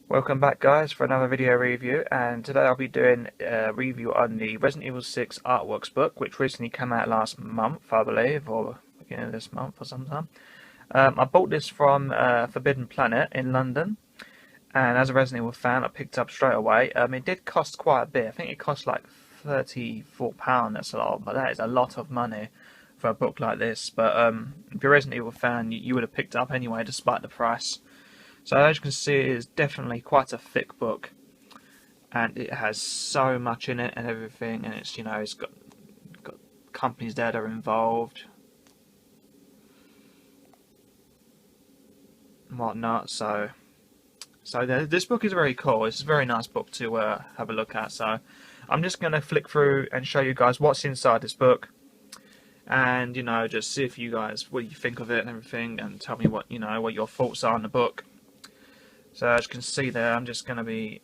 Welcome back guys for another video review, and today I'll be doing a review on the Resident Evil 6 Artworks book, which recently came out last month, I believe, or beginning of this month or sometime. I bought this from Forbidden Planet in London, and as a Resident Evil fan I picked it up straight away. It did cost quite a bit. I think it cost like £34, that's a lot, but that is a lot of money for a book like this. But if you're a Resident Evil fan, you would have picked it up anyway despite the price. So as you can see, it is definitely quite a thick book, and it has so much in it and everything, and it's, you know, it's got companies there that are involved and whatnot. So this book is very cool. It's a very nice book to have a look at. So I'm just going to flick through and show you guys what's inside this book, and, you know, just see if you guys, what you think of it and everything, and tell me what, you know, what your thoughts are on the book. So as you can see there, I'm just going to be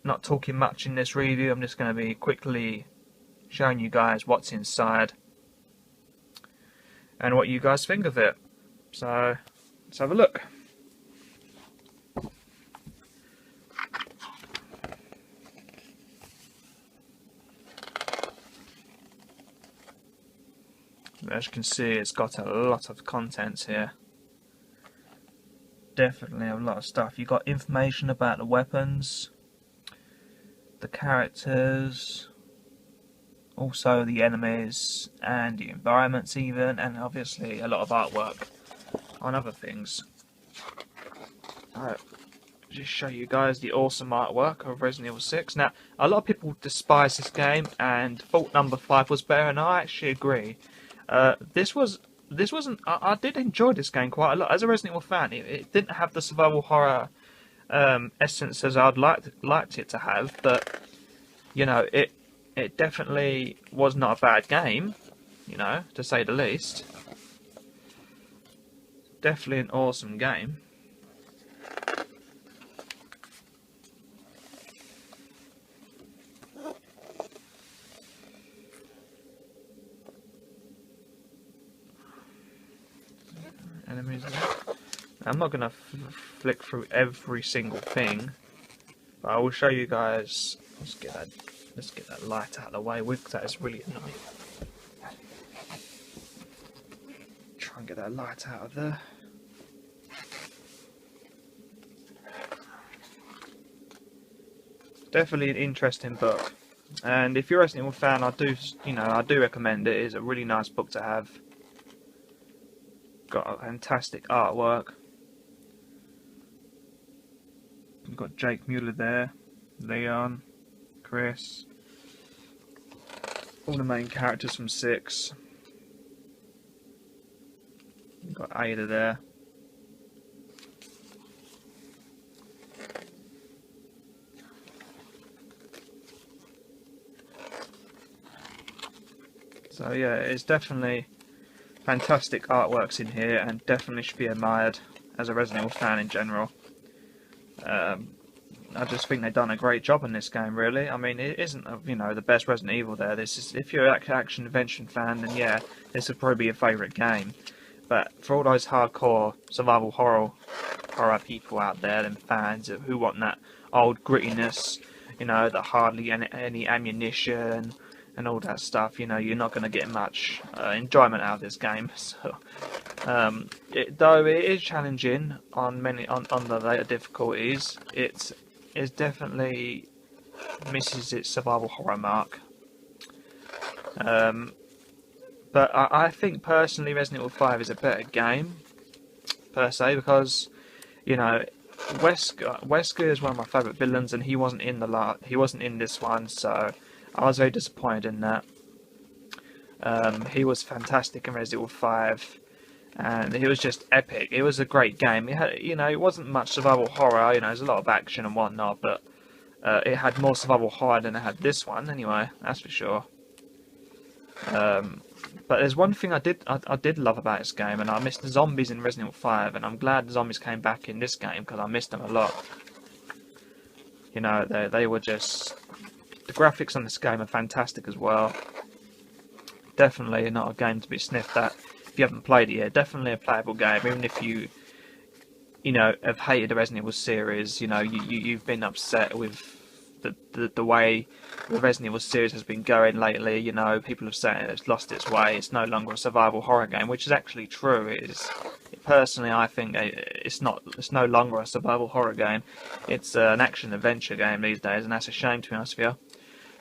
not talking much in this review. I'm just going to be quickly showing you guys what's inside and what you guys think of it. So let's have a look. As you can see, it's got a lot of contents here. Definitely a lot of stuff. You got information about the weapons, the characters, also the enemies and the environments even, and obviously a lot of artwork on other things. Alright, just show you guys the awesome artwork of Resident Evil 6. Now, a lot of people despise this game and thought number 5 was better, and I actually agree. I did enjoy this game quite a lot. As a Resident Evil fan, it didn't have the survival horror essence as I'd liked it to have, but, you know, it definitely was not a bad game, you know, to say the least. Definitely an awesome game. Enemies there. I'm not going to flick through every single thing, but I will show you guys. Let's get that light out of the way. That is really annoying. Try and get that light out of there. Definitely an interesting book, and if you're a Resident Evil fan, I do recommend it. It is a really nice book to have. Got a fantastic artwork. We've got Jake Muller there, Leon, Chris, all the main characters from 6. We've got Ada there. So yeah, it's definitely fantastic artworks in here, and definitely should be admired as a Resident Evil fan in general. I just think they've done a great job in this game, really. I mean, it isn't, you know, the best Resident Evil there. This is, if you're an action adventure fan, then yeah, this would probably be your favourite game. But for all those hardcore survival horror people out there, and fans who want that old grittiness, you know, the hardly any ammunition and all that stuff, you know, you're not going to get much enjoyment out of this game. So, though it is challenging on the later difficulties, it definitely misses its survival horror mark. But I think personally Resident Evil 5 is a better game per se, because, you know, Wesker is one of my favourite villains, and he wasn't in this one, so I was very disappointed in that. He was fantastic in Resident Evil 5, and he was just epic. It was a great game. It had, it wasn't much survival horror. There's a lot of action and whatnot, but it had more survival horror than it had this one. Anyway, that's for sure. But there's one thing I did love about this game, and I missed the zombies in Resident Evil 5, and I'm glad the zombies came back in this game because I missed them a lot. They were just... The graphics on this game are fantastic as well. Definitely not a game to be sniffed at if you haven't played it yet. Definitely a playable game, even if you have hated the Resident Evil series. You've been upset with the way the Resident Evil series has been going lately. People have said it's lost its way. It's no longer a survival horror game, which is actually true. It is. Personally, I think it's not. It's no longer a survival horror game. It's an action adventure game these days, and that's a shame, to be honest with you.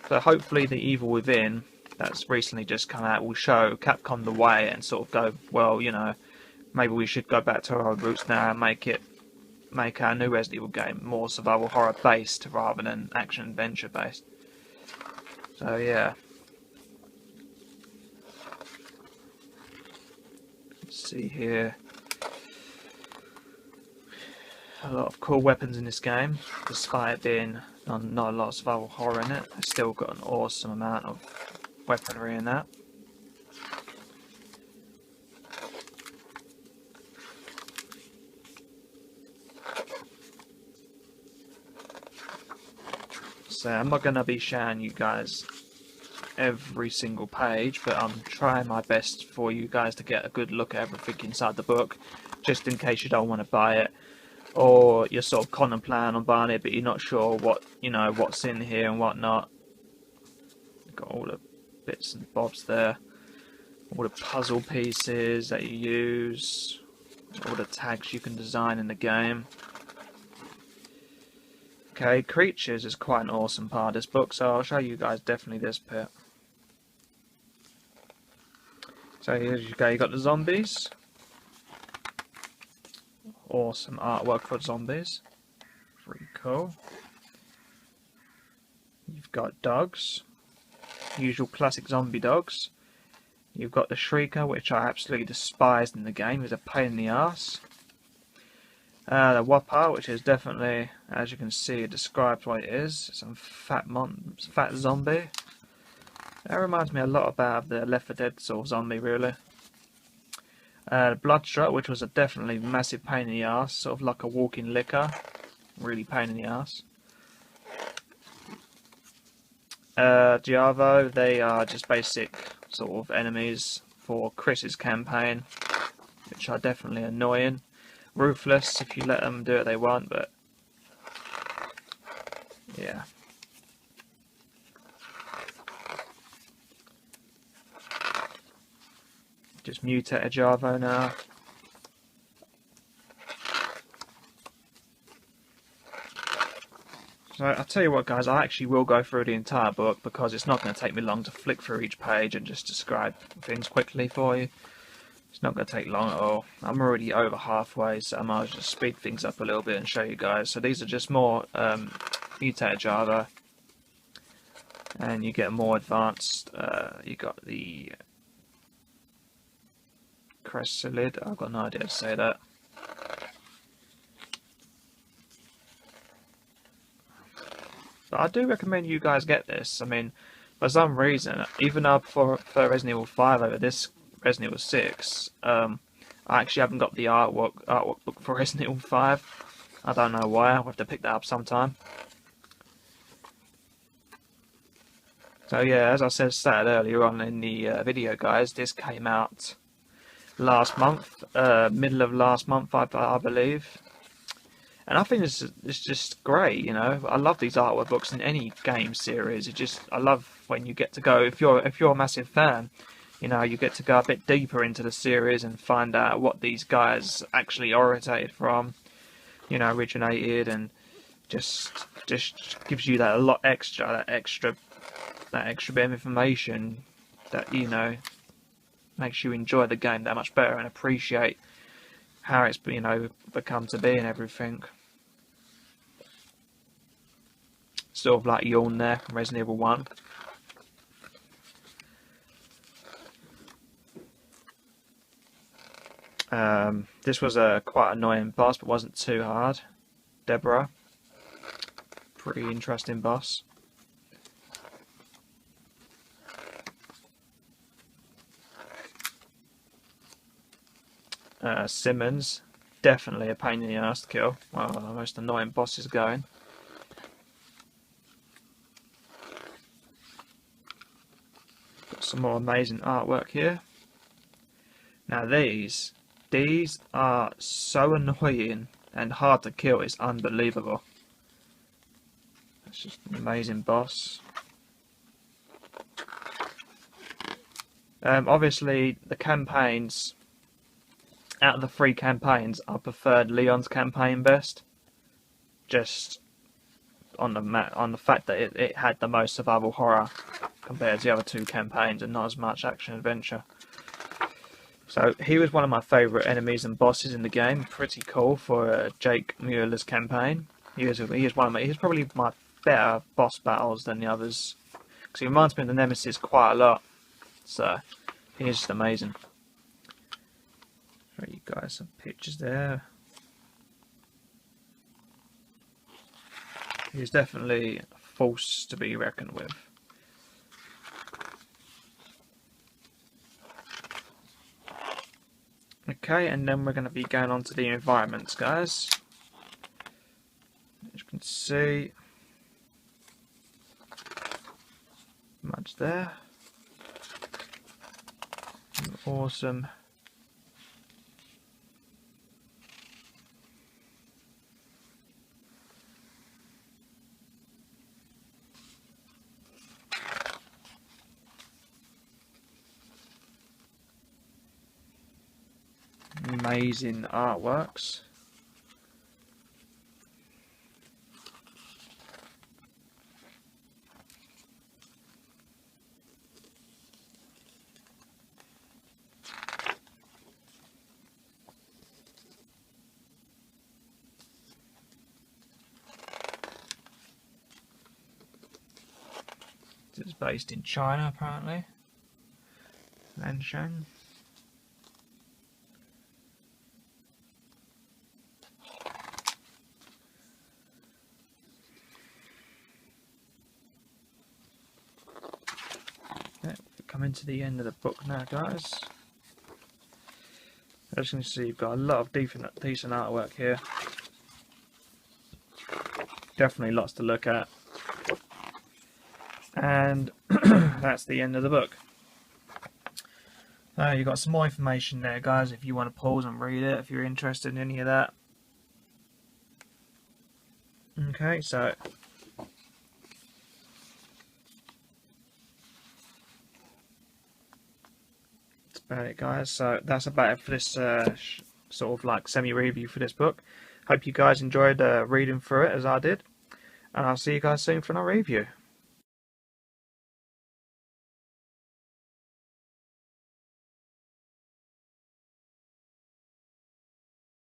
So hopefully, The Evil Within, that's recently just come out, will show Capcom the way and sort of go, well, maybe we should go back to our old roots now and make our new Resident Evil game more survival horror based rather than action adventure based. So yeah. Let's see here. A lot of cool weapons in this game, despite it being not a lot of survival horror in it. It's still got an awesome amount of weaponry in that. So I'm not going to be showing you guys every single page, but I'm trying my best for you guys to get a good look at everything inside the book, just in case you don't want to buy it, or you're sort of contemplating on buying it, but you're not sure what's in here and whatnot. Got all the bits and bobs there, all the puzzle pieces that you use, all the tags you can design in the game. Okay, creatures is quite an awesome part of this book, so I'll show you guys definitely this bit. So here you go, you got the zombies. Awesome artwork for zombies. Pretty cool. You've got dogs. Usual classic zombie dogs. You've got the Shrieker, which I absolutely despised in the game. It's a pain in the ass. The Whopper, which is definitely, as you can see, it describes what it is. Some fat zombie. That reminds me a lot about the Left 4 Dead sort of zombie, really. The Bloodstrut, which was a definitely massive pain in the ass, sort of like a walking liquor. Really pain in the ass. Giavo, they are just basic sort of enemies for Chris's campaign, which are definitely annoying. Ruthless, if you let them do what they want, but yeah. Just mutate a Javo now. So I'll tell you what, guys, I actually will go through the entire book because it's not going to take me long to flick through each page and just describe things quickly for you. It's not going to take long at all. I'm already over halfway, so I might as well just speed things up a little bit and show you guys. So these are just more mutated Java, and you get more advanced. You got the Chrysalid. I've got no idea how to say that. But I do recommend you guys get this. I mean, for some reason, even though I prefer Resident Evil 5 over this Resident Evil 6, I actually haven't got the artwork book for Resident Evil 5. I don't know why. I'll have to pick that up sometime. So yeah, as I said earlier on in the video, guys, this came out last month, middle of last month, I believe. And I think it's just great, you know. I love these artwork books in any game series. I love when you get to go, if you're a massive fan, you know, you get to go a bit deeper into the series and find out what these guys actually originated from, you know, originated, and just gives you that extra bit of information that, you know, makes you enjoy the game that much better and appreciate how it's, you know, become to be and everything. Sort of like Yawn there from Resident Evil 1. This was a quite annoying boss, but wasn't too hard. Deborah. Pretty interesting boss. Simmons. Definitely a pain in the ass to kill. One of the most annoying bosses going. Got some more amazing artwork here. Now these are so annoying and hard to kill, it's unbelievable. That's just an amazing boss. Obviously the campaigns, out of the 3 campaigns, I preferred Leon's campaign best. Just on the fact that it had the most survival horror compared to the other 2 campaigns and not as much action adventure. So he was one of my favourite enemies and bosses in the game. Pretty cool for Jake Mueller's campaign. He was probably my better boss battles than the others, because he reminds me of the Nemesis quite a lot. So he's just amazing. Show you guys some pictures there. He's definitely a force to be reckoned with. Okay, and then we're going to be going on to the environments, guys. As you can see, much there. Awesome. Amazing artworks. This is based in China, apparently. Lanshan. Coming to the end of the book now, guys. As you can see, you've got a lot of decent artwork here. Definitely lots to look at. And that's the end of the book. You've got some more information there, guys, if you want to pause and read it, if you're interested in any of that. Okay, so that's about it, guys. So that's about it for this sort of like semi-review for this book. Hope you guys enjoyed reading through it as I did. And I'll see you guys soon for another review.